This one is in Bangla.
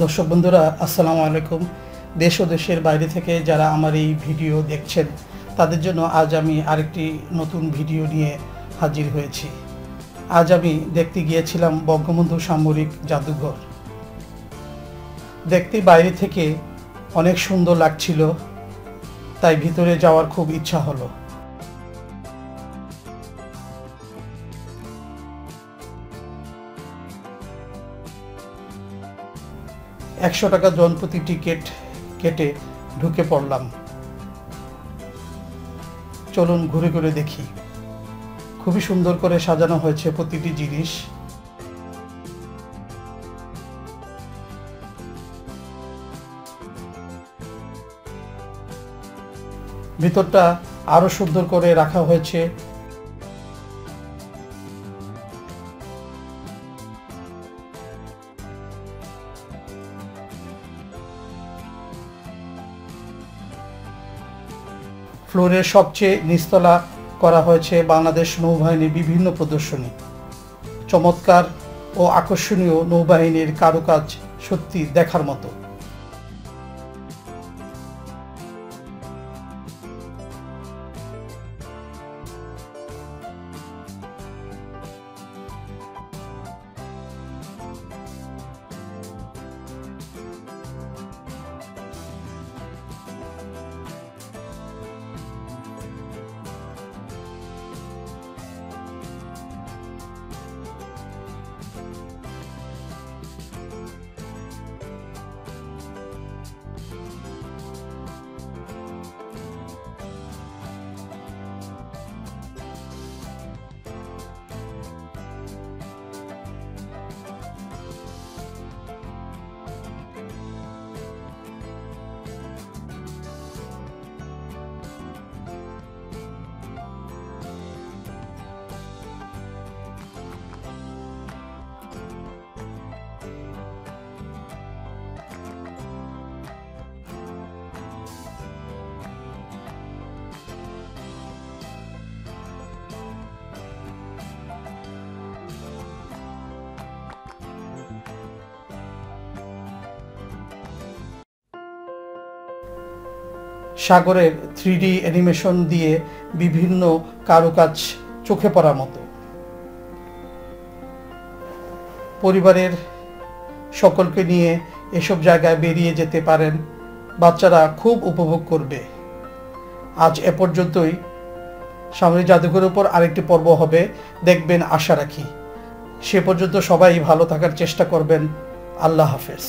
দর্শক বন্ধুরা আসসালামু আলাইকুম। দেশ ও দেশের বাইরে থেকে যারা আমার এই ভিডিও দেখছেন তাদের জন্য আজ আমি আরেকটি নতুন ভিডিও নিয়ে হাজির হয়েছি। আজ আমি দেখতে গিয়েছিলাম বঙ্গবন্ধু সামরিক জাদুঘর। দেখতে বাইরে থেকে অনেক সুন্দর লাগছিল, তাই ভিতরে যাওয়ার খুব ইচ্ছা হলো। ৳100 জনপ্রতি টিকিট কেটে ঢুকে পড়লাম। চলুন ঘুরে ঘুরে দেখি। খুবই সুন্দর করে সাজানো হয়েছে প্রতিটি জিনিস। ভিতরটা আরো সুন্দর করে রাখা হয়েছে। ফ্লোরের সবচেয়ে নিচতলা করা হয়েছে বাংলাদেশ নৌবাহিনীর বিভিন্ন প্রদর্শনী। চমৎকার ও আকর্ষণীয় নৌবাহিনীর কারুকাজ সত্যি দেখার মতো। সাগরের 3D অ্যানিমেশন দিয়ে বিভিন্ন কারুকাজ চোখে পড়ার মতো। পরিবারের সকলকে নিয়ে এসব জায়গায় বেরিয়ে যেতে পারেন, বাচ্চারা খুব উপভোগ করবে। আজ এ পর্যন্তই। সামরিক জাদুঘরের উপর আরেকটি পর্ব হবে, দেখবেন আশা রাখি। সে পর্যন্ত সবাই ভালো থাকার চেষ্টা করবেন। আল্লাহ হাফেজ।